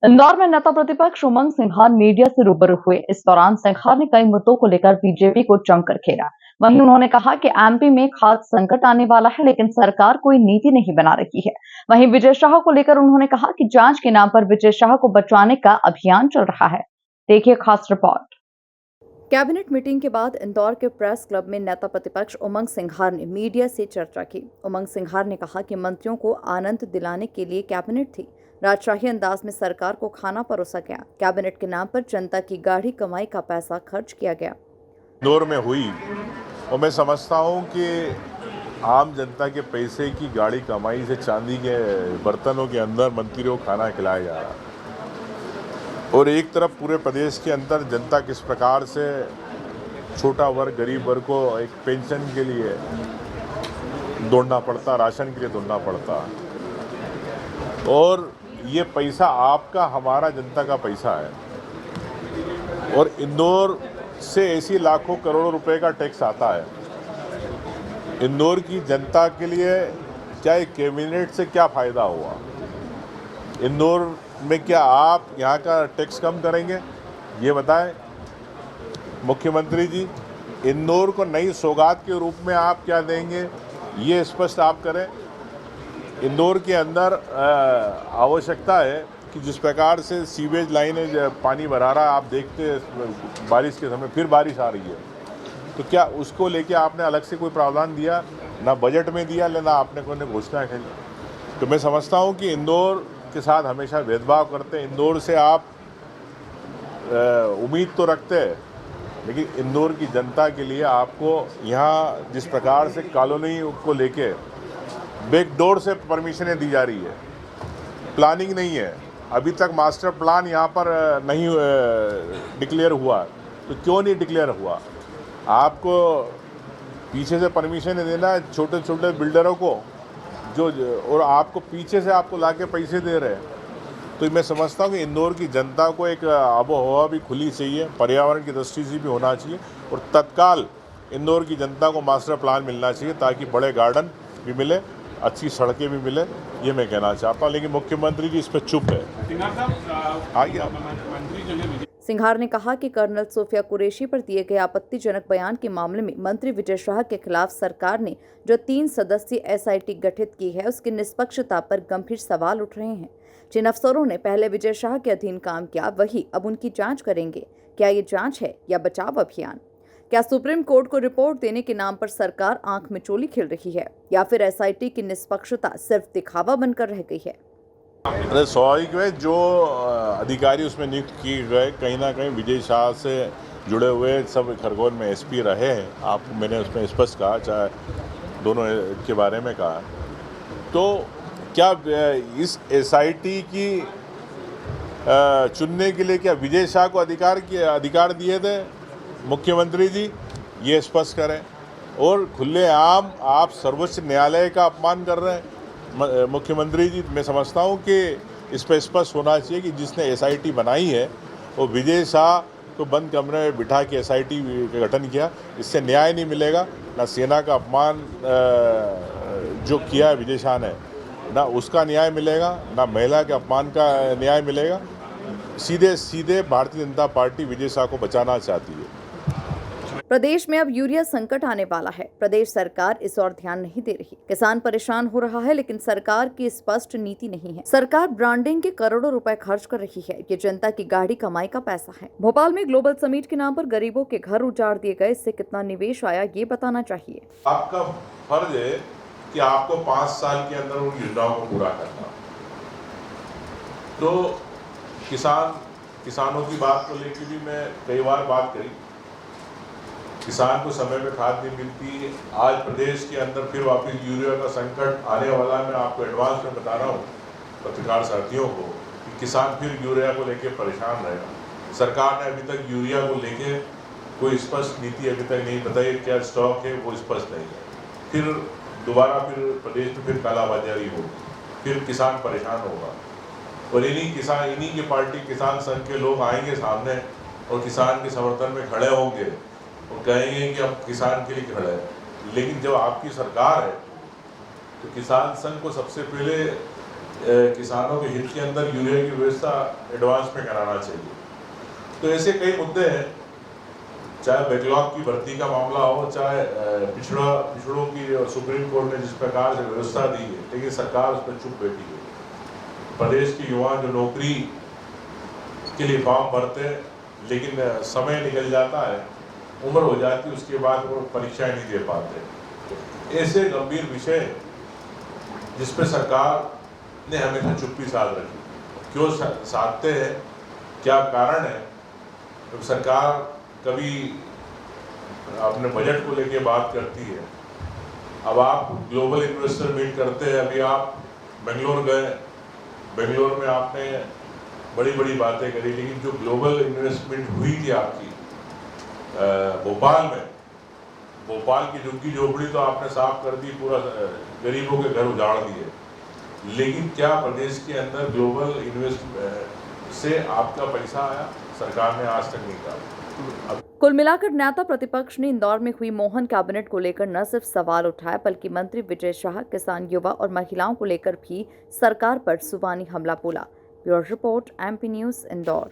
इंदौर में नेता प्रतिपक्ष उमंग सिंघार मीडिया से रूबरू हुए। इस दौरान सिंघार ने कई मुद्दों को लेकर बीजेपी को जमकर घेरा। वहीं उन्होंने कहा कि एमपी में खाद्य संकट आने वाला है, लेकिन सरकार कोई नीति नहीं बना रही है। वहीं विजय शाह को लेकर उन्होंने कहा कि जांच के नाम पर विजय शाह को बचाने का अभियान चल रहा है। देखिए खास रिपोर्ट। कैबिनेट मीटिंग के बाद इंदौर के प्रेस क्लब में नेता प्रतिपक्ष उमंग सिंघार ने मीडिया से चर्चा की। उमंग सिंघार ने कहा कि मंत्रियों को आनंद दिलाने के लिए कैबिनेट थी। राजशाही अंदाज में सरकार को खाना परोसा गया। कैबिनेट के नाम पर जनता की गाढ़ी कमाई का पैसा खर्च किया गया। इंदौर में हुई और मैं समझता हूं कि आम जनता के पैसे की गाढ़ी कमाई से चांदी के बर्तनों के अंदर मंत्रियों को खाना खिलाया जा रहा है, और एक तरफ पूरे प्रदेश के अंदर जनता किस प्रकार से छोटा वर्ग, गरीब वर्ग को एक पेंशन के लिए दौड़ना पड़ता, राशन के लिए दौड़ना पड़ता, और ये पैसा आपका, हमारा, जनता का पैसा है। और इंदौर से ऐसी लाखों करोड़ों रुपए का टैक्स आता है। इंदौर की जनता के लिए चाहे कैबिनेट से क्या फ़ायदा हुआ? इंदौर में क्या आप यहाँ का टैक्स कम करेंगे? ये बताएं मुख्यमंत्री जी। इंदौर को नई सौगात के रूप में आप क्या देंगे, ये स्पष्ट आप करें। इंदौर के अंदर आवश्यकता है कि जिस प्रकार से सीवेज लाइनें पानी भरा रहा है, आप देखते बारिश के समय फिर बारिश आ रही है, तो क्या उसको लेके आपने अलग से कोई प्रावधान दिया? ना बजट में दिया, ना आपने कोई घोषणा की। तो मैं समझता हूँ कि इंदौर के साथ हमेशा भेदभाव करते हैं। इंदौर से आप उम्मीद तो रखते हैं, लेकिन इंदौर की जनता के लिए आपको यहाँ जिस प्रकार से कॉलोनी को लेके बैकडोर से परमिशनें दी जा रही है, प्लानिंग नहीं है, अभी तक मास्टर प्लान यहाँ पर नहीं डिक्लेयर हुआ। तो क्यों नहीं डिक्लेयर हुआ? आपको पीछे से परमिशन देना है छोटे छोटे बिल्डरों को, जो और आपको पीछे से आपको लाके पैसे दे रहे हैं। तो मैं समझता हूँ कि इंदौर की जनता को एक आबो हवा भी खुली चाहिए, पर्यावरण की दृष्टि से भी होना चाहिए, और तत्काल इंदौर की जनता को मास्टर प्लान मिलना चाहिए, ताकि बड़े गार्डन भी मिले, अच्छी सड़कें भी मिले। ये मैं कहना चाहता हूँ, लेकिन मुख्यमंत्री जी इस पर चुप है। सिंघार ने कहा कि कर्नल सोफिया कुरैशी पर दिए गए आपत्तिजनक बयान के मामले में मंत्री विजय शाह के खिलाफ सरकार ने जो 3 सदस्यीय एसआईटी गठित की है, उसकी निष्पक्षता पर गंभीर सवाल उठ रहे हैं। जिन अफसरों ने पहले विजय शाह के अधीन काम किया, वही अब उनकी जांच करेंगे। क्या ये जांच है या बचाव अभियान? क्या सुप्रीम कोर्ट को रिपोर्ट देने के नाम पर सरकार आंख में चोली खेल रही है, या फिर एसआईटी की निष्पक्षता सिर्फ दिखावा बनकर रह गई है? अरे स्वाभाविक है, जो अधिकारी उसमें नियुक्त किए गए कहीं ना कहीं विजय शाह से जुड़े हुए सब खरगोन में एसपी रहे हैं। आपको मैंने उसमें स्पष्ट कहा, चाहे दोनों के बारे में कहा। तो क्या इस एसआईटी की चुनने के लिए क्या विजय शाह को अधिकार दिए थे? मुख्यमंत्री जी ये स्पष्ट करें। और खुलेआम आप सर्वोच्च न्यायालय का अपमान कर रहे हैं मुख्यमंत्री जी। मैं समझता हूँ कि इस पर स्पष्ट होना चाहिए कि जिसने एसआईटी बनाई है वो विजय शाह को बंद कमरे में बिठा के एसआईटी का गठन किया। इससे न्याय नहीं मिलेगा। ना सेना का अपमान जो किया है विजय शाह ने, ना उसका न्याय मिलेगा, ना महिला के अपमान का न्याय मिलेगा। सीधे सीधे भारतीय जनता पार्टी विजय शाह को बचाना चाहती है। प्रदेश में अब यूरिया संकट आने वाला है। प्रदेश सरकार इस ओर ध्यान नहीं दे रही। किसान परेशान हो रहा है, लेकिन सरकार की स्पष्ट नीति नहीं है। सरकार ब्रांडिंग के करोड़ों रुपए खर्च कर रही है। ये जनता की गाढ़ी कमाई का पैसा है। भोपाल में ग्लोबल समिट के नाम पर गरीबों के घर उजाड़ दिए गए। इससे कितना निवेश आया, ये बताना चाहिए। आपका फर्ज है कि आपको 5 साल के अंदर उन योजनाओं को पूरा करना। तो किसानों की बात को लेकर भी मैं कई बार बात करी। किसान को समय में खाद नहीं मिलती। आज प्रदेश के अंदर फिर वापस यूरिया का संकट आने वाला है। मैं आपको एडवांस में बता रहा हूँ पत्रकार साथियों को कि किसान फिर यूरिया को लेकर परेशान रहेगा। सरकार ने अभी तक यूरिया को लेके कोई स्पष्ट नीति अभी तक नहीं बताई। क्या स्टॉक है वो स्पष्ट नहीं है। फिर दोबारा फिर प्रदेश में फिर कालाबाजारी होगी, फिर किसान परेशान होगा। और इन्हीं की पार्टी किसान संघ के लोग आएंगे सामने और किसान के समर्थन में खड़े होंगे और कहेंगे कि अब किसान के लिए खड़ा है। लेकिन जब आपकी सरकार है तो किसान संघ को सबसे पहले किसानों के हित के अंदर यूरिया की व्यवस्था एडवांस में कराना चाहिए। तो ऐसे कई मुद्दे हैं, चाहे बैकलॉग की भर्ती का मामला हो, चाहे पिछड़ों की और सुप्रीम कोर्ट ने जिस प्रकार से व्यवस्था दी है, लेकिन सरकार उस पर चुप बैठी है। प्रदेश के युवा जो नौकरी के लिए फॉर्म भरते हैं, लेकिन समय निकल जाता है, उम्र हो जाती है, उसके बाद वो परीक्षाएं नहीं दे पाते। ऐसे गंभीर विषय जिस पर सरकार ने हमेशा चुप्पी साध रखी, क्यों साधते हैं, क्या कारण है? तो सरकार कभी अपने बजट को लेके बात करती है। अब आप ग्लोबल इन्वेस्टर मीट करते हैं, अभी आप बेंगलोर गए, बेंगलोर में आपने बड़ी बड़ी बातें करी, लेकिन जो ग्लोबल इन्वेस्टमेंट हुई थी आपकी भोपाल की झुग्गी झोपड़ी तो आपने साफ कर दी, पूरा गरीबों के घर उजाड़ दिए, लेकिन क्या प्रदेश के अंदर ग्लोबल इन्वेस्ट से आपका पैसा आया? सरकार ने आज तक नहीं कहा। कुल मिलाकर नेता प्रतिपक्ष ने इंदौर में हुई मोहन कैबिनेट को लेकर न सिर्फ सवाल उठाए, बल्कि मंत्री विजय शाह किसान, युवा और महिलाओं को लेकर भी सरकार पर जुबानी हमला बोला। Bureau report, MP news, Indore.